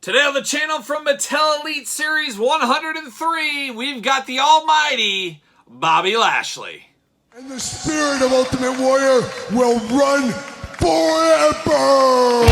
Today on the channel from Mattel Elite Series 103, we've got the almighty Bobby Lashley. And the spirit of Ultimate Warrior will run forever!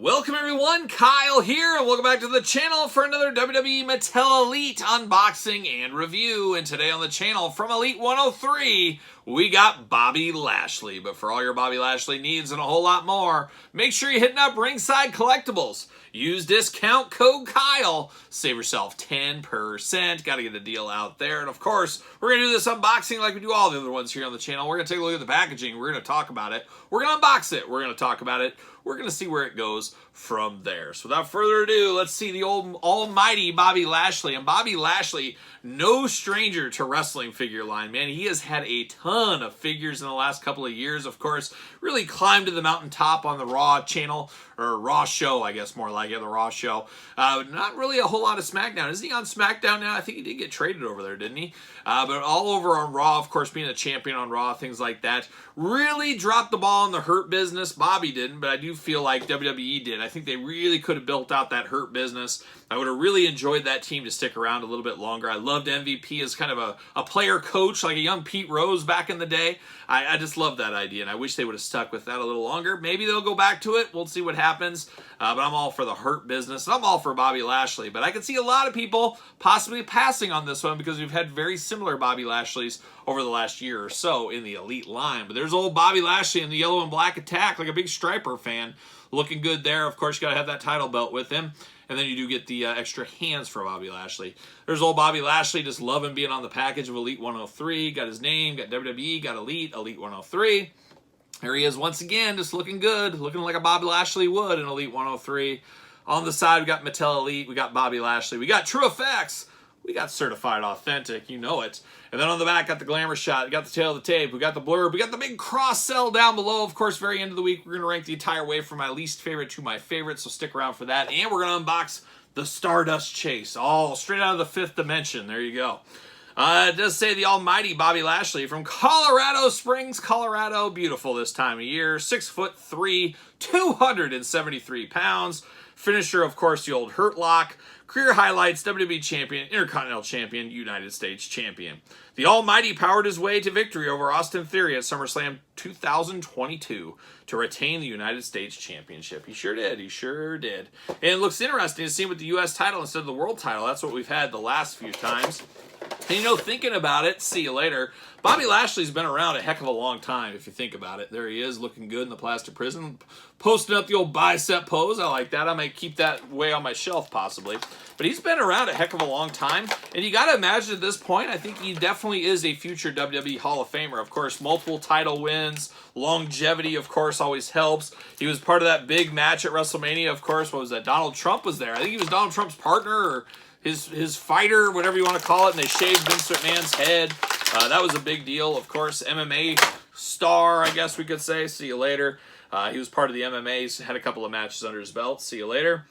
Welcome everyone, Kyle here, and welcome back to the channel for another WWE Mattel Elite unboxing and review. And today on the channel from Elite 103, we got Bobby Lashley. But for all your Bobby Lashley needs and a whole lot more, make sure you're hitting up Ringside Collectibles. Use discount code Kyle. Save yourself 10%. Got to get a deal out there. And of course, we're going to do this unboxing like we do all the other ones here on the channel. We're going to take a look at the packaging. We're going to talk about it. We're going to unbox it. We're going to talk about it. We're going to see where it goes from there. So without further ado, let's see the old almighty Bobby Lashley. And Bobby Lashley, no stranger to wrestling figure line, man. He has had a ton of figures in the last couple of years, of course. Really climbed to the mountaintop on the Raw channel, or Raw show, I guess more like it, the Raw show. Not really a whole lot of SmackDown. Isn't he on SmackDown now? I think he did get traded over there, didn't he? But all over on Raw, of course, being a champion on Raw, things like that. Really dropped the ball in the Hurt business. Bobby didn't, but I do feel like WWE did. I think they really could have built out that Hurt business. I would have really enjoyed that team to stick around a little bit longer. I loved MVP as kind of a player coach, like a young Pete Rose back in the day. I just love that idea, and I wish they would have stuck with that a little longer. Maybe they'll go back to it. We'll see what happens. But I'm all for the Hurt business, and I'm all for Bobby Lashley. But I can see a lot of people possibly passing on this one because we've had very similar Bobby Lashleys over the last year or so in the Elite line. But there's old Bobby Lashley in the yellow and black attack, like a big Striper fan. Looking good there. Of course, you got to have that title belt with him. And then you do get the extra hands for Bobby Lashley. There's old Bobby Lashley just loving being on the package of Elite 103. Got his name, got WWE, got Elite 103. There he is once again, just looking good. Looking like a Bobby Lashley would in Elite 103. On the side, we got Mattel Elite. We got Bobby Lashley. We got True Effects. We got Certified Authentic, you know it. And then on the back, got the glamour shot, we got the tail of the tape, we got the blurb, we got the big cross sell down below. Of course, very end of the week, we're going to rank the entire way from my least favorite to my favorite, so stick around for that. And we're going to unbox the Stardust Chase, all straight out of the fifth dimension. There you go. It does say the almighty Bobby Lashley from Colorado Springs, Colorado. Beautiful this time of year. 6'3", 273 pounds. Finisher, of course, the old Hurt Lock. Career highlights, WWE Champion, Intercontinental Champion, United States Champion. The Almighty powered his way to victory over Austin Theory at SummerSlam 2022 to retain the United States Championship. He sure did. He sure did. And it looks interesting to see him with the U.S. title instead of the world title. That's what we've had the last few times. And, you know, thinking about it, see you later, Bobby Lashley's been around a heck of a long time, if you think about it. There he is, looking good in the plastic prison, posting up the old bicep pose. I like that. I might keep that way on my shelf, possibly. But he's been around a heck of a long time, and you got to imagine at this point, I think he definitely is a future WWE Hall of Famer. Of course, multiple title wins, longevity, of course, always helps. He was part of that big match at WrestleMania, of course. What was that? Donald Trump was there. I think he was Donald Trump's partner, or his fighter, whatever you want to call it, and they shaved Vince McMahon's head. That was a big deal, of course. MMA star, I guess we could say. See you later. He was part of the MMA. He's had a couple of matches under his belt. See you later.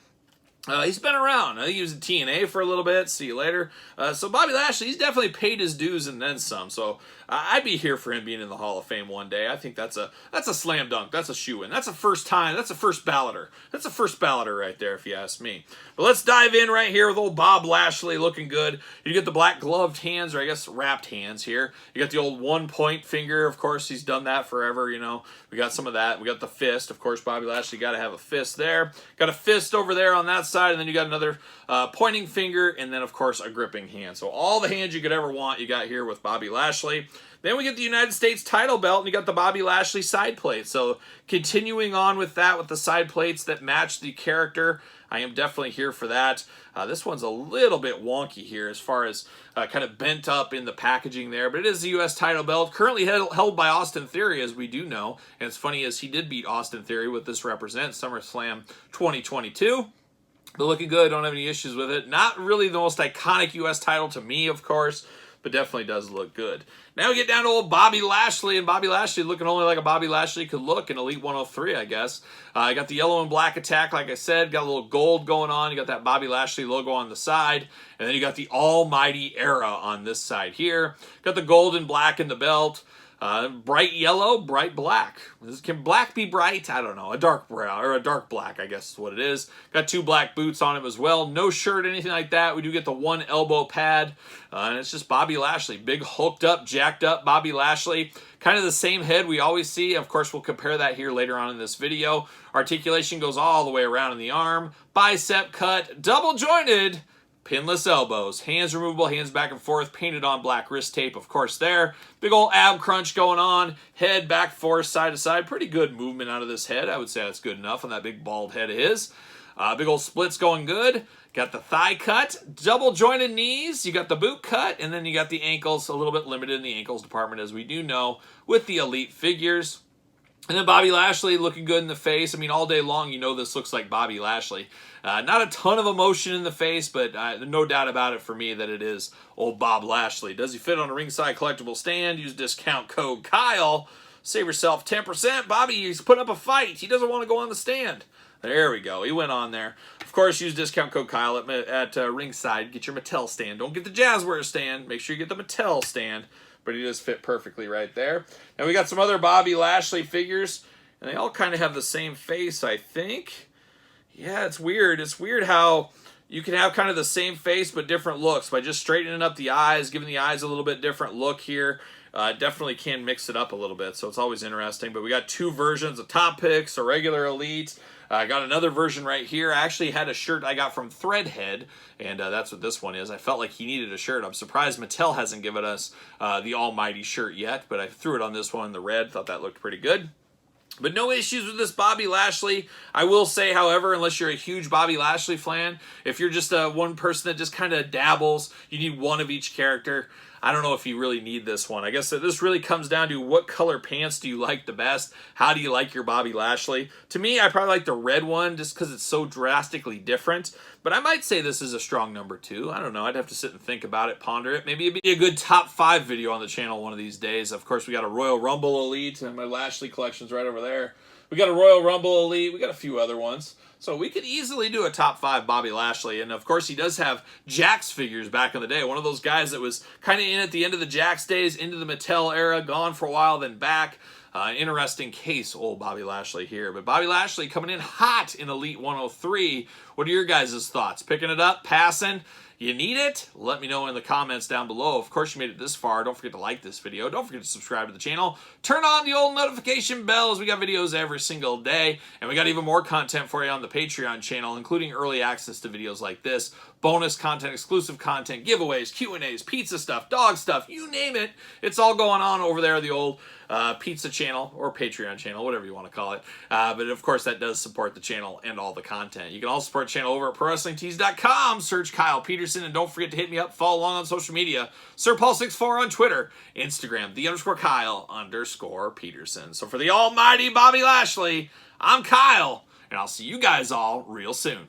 He's been around. I think he was in TNA for a little bit. See you later. So Bobby Lashley, he's definitely paid his dues and then some. So I'd be here for him being in the Hall of Fame one day. I think that's a slam dunk. That's a shoo-in. That's a first time. That's a first balloter. That's a first balloter right there, if you ask me. But let's dive in right here with old Bob Lashley looking good. You get the black gloved hands, or I guess wrapped hands here. You got the old one-point finger. Of course, he's done that forever, you know. We got some of that. We got the fist. Of course, Bobby Lashley got to have a fist there. Got a fist over there on that side, and then you got another pointing finger, and then, of course, a gripping hand. So all the hands you could ever want you got here with Bobby Lashley. Then we get the United States title belt, and you got the Bobby Lashley side plate. So continuing on with that, with the side plates that match the character, I am definitely here for that. This one's a little bit wonky here as far as kind of bent up in the packaging there, but it is the U.S. title belt, currently held by Austin Theory, as we do know. And it's funny, as he did beat Austin Theory, what this represents, SummerSlam 2022. But looking good, don't have any issues with it. Not really the most iconic U.S. title to me, of course. but definitely does look good. Now we get down to old Bobby Lashley, and Bobby Lashley looking only like a Bobby Lashley could look in Elite 103, I guess. I got the yellow and black attack, like I said. Got a little gold going on. You got that Bobby Lashley logo on the side, and then you got the Almighty Era on this side here. Got the gold and black in the belt. Bright yellow, bright black. Can black be bright? I don't know. A dark brown, or a dark black, I guess is what it is. Got 2 black boots on him as well. No shirt, anything like that. We do get the 1 elbow pad. And it's just Bobby Lashley. Big, hooked up, jacked up Bobby Lashley. Kind of the same head we always see. Of course, we'll compare that here later on in this video. Articulation goes all the way around in the arm. Bicep cut, double jointed. Pinless elbows, hands removable, hands back and forth, painted on black wrist tape, of course, there. Big old ab crunch going on, head back, forth, side to side. Pretty good movement out of this head. I would say that's good enough on that big bald head of his. Big old splits going good. Got the thigh cut, double jointed knees. You got the boot cut, and then you got the ankles, a little bit limited in the ankles department, as we do know, with the Elite figures. And then Bobby Lashley looking good in the face. I mean, all day long, you know this looks like Bobby Lashley. Not a ton of emotion in the face, but no doubt about it for me that it is old Bob Lashley. Does he fit on a ringside collectible stand? Use discount code Kyle. Save yourself 10%. Bobby, he's putting up a fight. He doesn't want to go on the stand. There we go. He went on there. Of course, use discount code Kyle at ringside. Get your Mattel stand. Don't get the Jazzware stand. Make sure you get the Mattel stand. But he does fit perfectly right there. Now we got some other Bobby Lashley figures, and they all kind of have the same face, I think. Yeah, it's weird. It's weird how you can have kind of the same face but different looks by just straightening up the eyes, giving the eyes a little bit different look here. Definitely can mix it up a little bit, so it's always interesting. But we got 2 versions of Top Picks, a regular Elite. I got another version right here. I actually had a shirt I got from Threadhead, and that's what this one is. I felt like he needed a shirt. I'm surprised Mattel hasn't given us the Almighty shirt yet, but I threw it on this one in the red. Thought that looked pretty good. But no issues with this Bobby Lashley. I will say, however, unless you're a huge Bobby Lashley fan, if you're just one person that just kind of dabbles, you need one of each character. I don't know if you really need this one. I guess that this really comes down to what color pants do you like the best? How do you like your Bobby Lashley? To me, I probably like the red one just because it's so drastically different. But I might say this is a strong number 2. I don't know. I'd have to sit and think about it, ponder it. Maybe it'd be a good top 5 video on the channel one of these days. Of course, we got a Royal Rumble Elite, and my Lashley collection's right over there. We got a Royal Rumble Elite. We got a few other ones. So we could easily do a top 5 Bobby Lashley. And, of course, he does have Jax figures back in the day. One of those guys that was kind of in at the end of the Jax days, into the Mattel era, gone for a while, then back. Interesting case, old Bobby Lashley here. But Bobby Lashley coming in hot in Elite 103. What are your guys' thoughts? Picking it up? Passing? You need it? Let me know in the comments down below. Of course, you made it this far. Don't forget to like this video. Don't forget to subscribe to the channel. Turn on the old notification bell, as we got videos every single day. And we got even more content for you on the Patreon channel, including early access to videos like this, bonus content, exclusive content, giveaways, Q&As, pizza stuff, dog stuff, you name it. It's all going on over there, the old pizza channel or Patreon channel, whatever you want to call it. But of course, that does support the channel and all the content. You can also support the channel over at ProWrestlingTees.com. Search Kyle Peterson, and don't forget to hit me up, follow along on social media. SirPaul64 on Twitter, Instagram, _Kyle_Peterson. So for the almighty Bobby Lashley, I'm Kyle, and I'll see you guys all real soon.